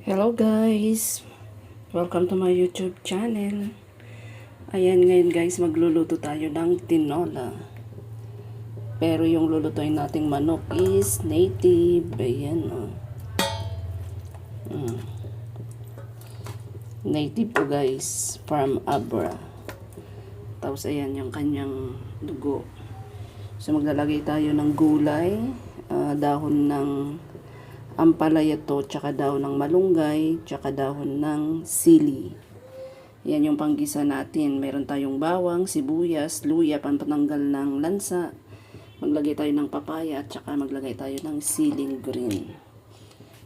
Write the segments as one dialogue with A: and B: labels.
A: Hello guys! Welcome to my YouTube channel. Ayan ngayon guys, magluluto tayo ng tinola. Pero yung lulutuin nating manok is native. Ayan o. Native po guys, from Abra. Tapos ayan yung kanyang dugo. So maglalagay tayo ng gulay, dahon ng ampalaya to, tsaka dahon ng malunggay, tsaka dahon ng sili. Yan yung panggisa natin. Meron tayong bawang, sibuyas, luya, pampatanggal ng lansa. Maglagay tayo ng papaya, at tsaka maglagay tayo ng siling green.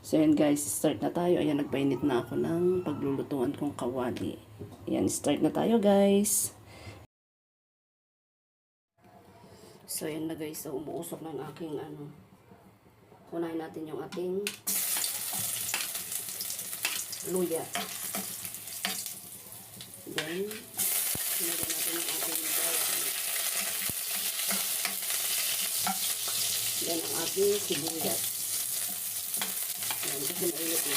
A: So yan guys, start na tayo. Ayan, nagpainit na ako ng paglulutuan kong kawali. Ayan, start na tayo guys. So yan na guys, so umuusok ng aking unahin natin yung ating luya. Then, sinagyan natin yung ating bawang. Then, ang ating sibuyas. Yan, kasi mainit na.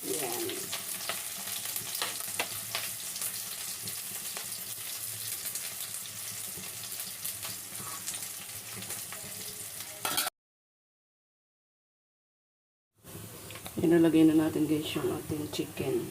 A: Yan. Inalagay na natin guys yung ating chicken.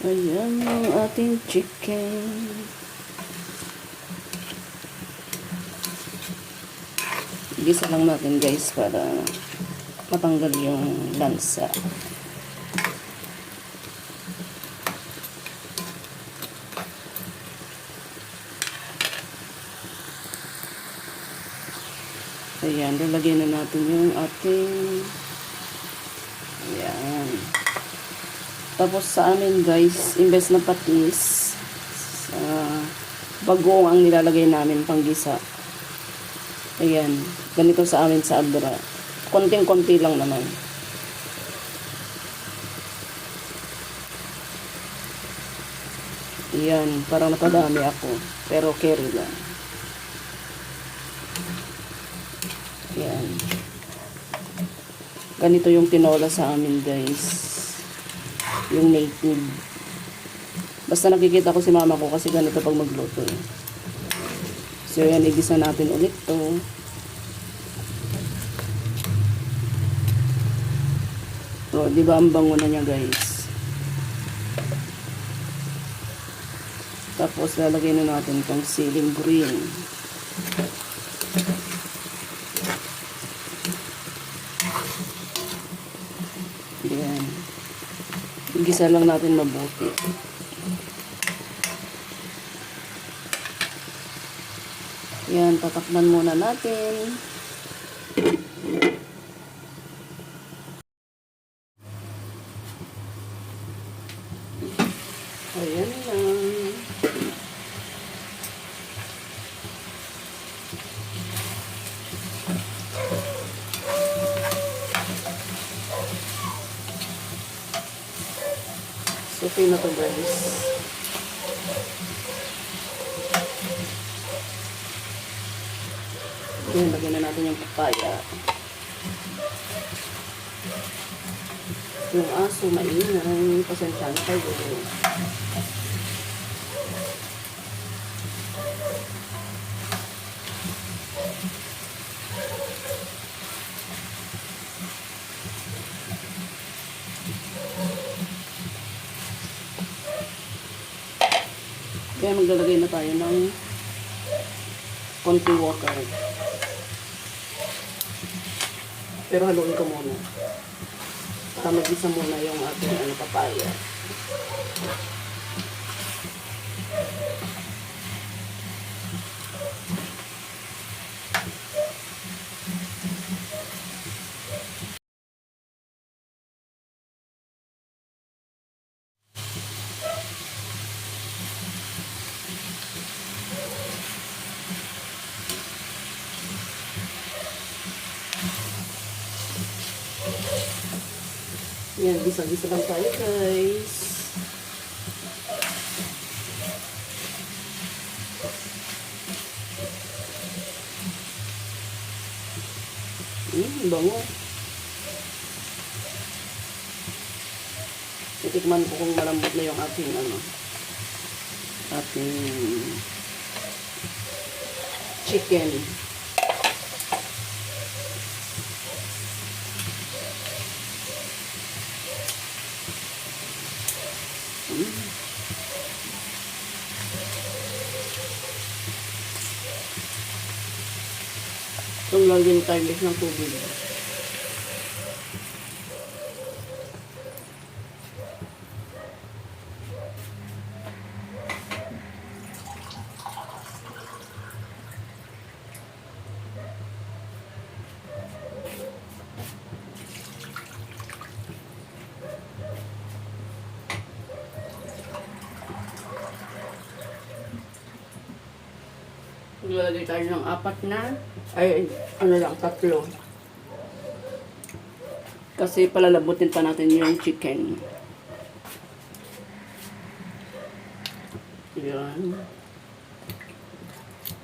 A: Ayan yung ating chicken. Gisa lang natin guys para matanggal yung lansa. Ayan, lalagyan na natin yung ating ayan. Tapos sa amin guys, imbes na patis, bagoong ang nilalagay namin panggisa. Ayan, ganito sa amin sa Abra. Konting-konti lang naman. Ayan, parang nakadami ako. Pero carry lang. Ayan. Ganito yung tinola sa amin guys. Yung native. Basta nakikita ko si mama ko kasi ganito pag magluto eh. So yan, igisa natin ulit to. So, di ba ang bango na niya guys. Tapos lalagay na natin itong siling green. Yan. Igisa lang natin mabuti. Yan, tatakman muna natin. Ayan lang. So, okay na to guys. Yan, lagyan na natin yung papaya. Yung aso maingay, pasensya na kayo. Kaya maglalagay na tayo ng konti water. Pero haluin ko muna. Para mag-isa muna yung ating papaya. Yan, gisa-gisa lang tayo guys. Bango. Titikman ko kung malambot na yung ating ating chicken. Itong lagyan tayo ng tubig. Maglalagay tayo ng 4 na, ay ano lang, 3. Kasi palalabutin pa natin yung chicken. Yan.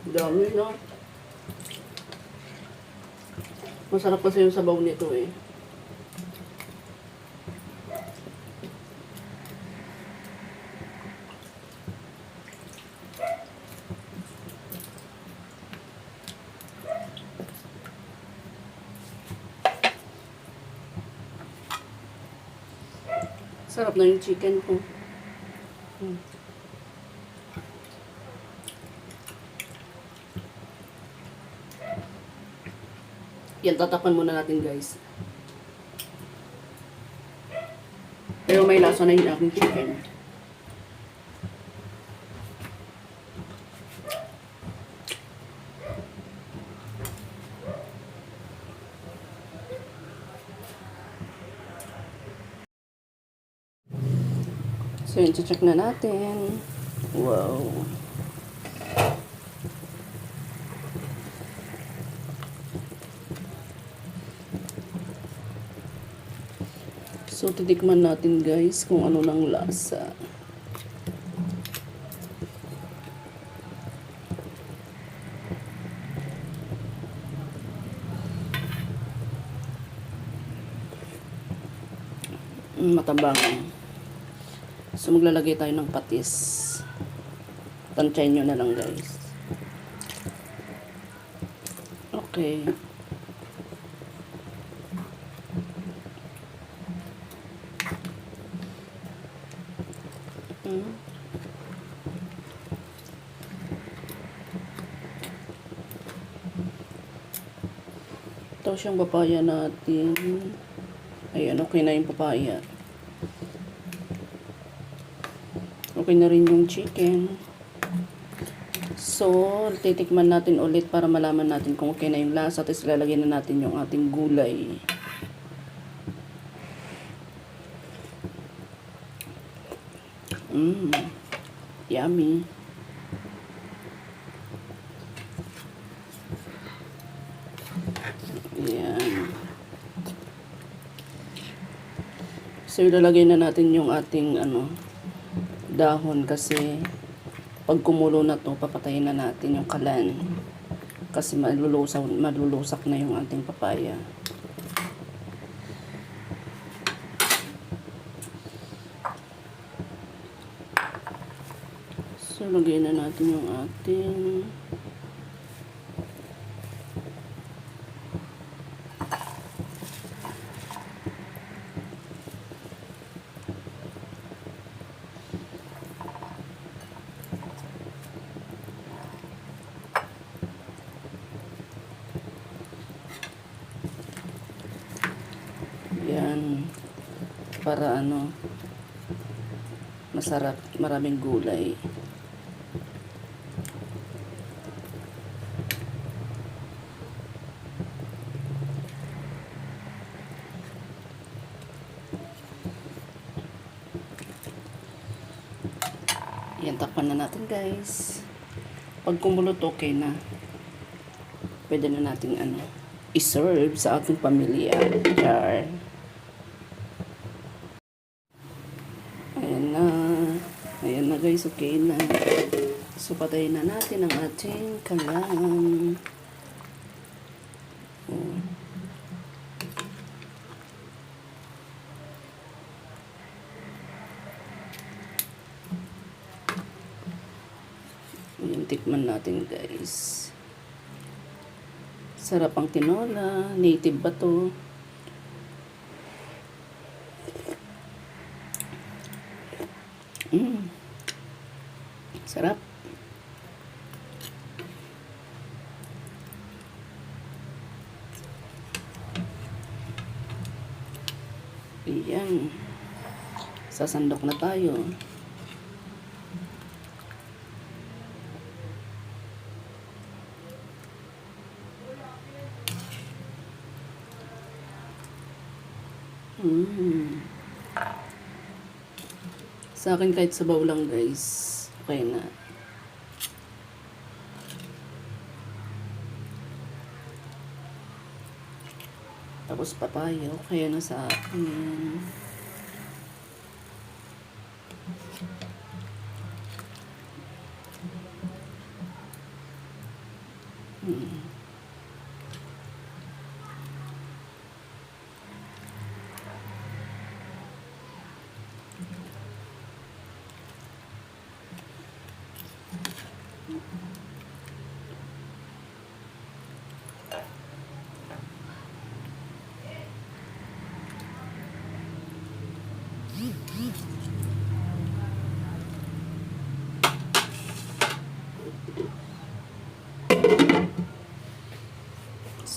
A: Dami, no? Masarap kasi yung sabaw nito eh. Sarap na yung chicken ko. Yan, tatapan muna natin guys. Pero may lasa na yung aking chicken. So, yun, check na natin. Wow. So, titikman natin guys kung ano ng lasa. Matabang. So, maglalagay tayo ng patis. Tansyahin nyo na lang, guys. Okay. Ito siyang papaya natin. Ayan, okay na yung papaya. Okay na rin yung chicken. So, titikman natin ulit para malaman natin kung okay na yung lasa. Tapos lalagyan na natin yung ating gulay. Yummy. Ayan. So, ilalagay na natin yung ating dahon kasi pag kumulo na to, papatayin na natin yung kalan kasi malulusak na yung ating papaya. So, lagay na natin yung ating yan para masarap, maraming gulay. Yan, takpan na natin guys. Pag kumulot, okay na. Pwede na natin i-serve sa ating pamilya. Char. guys, okay na. So, patayin na natin ang ating kalan. Oh. Yung tikman natin guys. Sarap ang tinola. Native ba to? Sarap. Ayan. Sasandok na tayo. Sa akin kahit sabaw lang guys. Okay na. Tapos papaya. Okay na sa akin.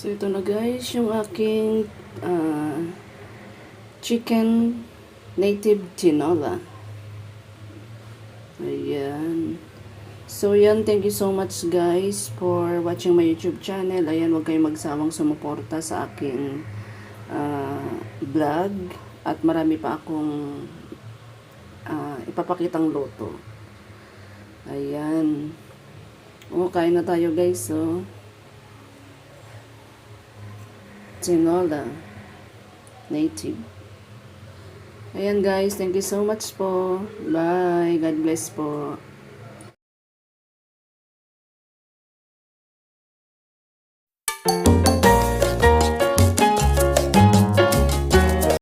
A: So ito na guys yung aking chicken native tinola. Ayan. So yan, thank you so much guys for watching my YouTube channel. Ayan, huwag kayong magsawang sumuporta sa aking vlog. At marami pa akong ipapakitang luto. Ayan. Kain na tayo guys. So, tinola native. Ayan guys, thank you so much po. Bye. God bless po.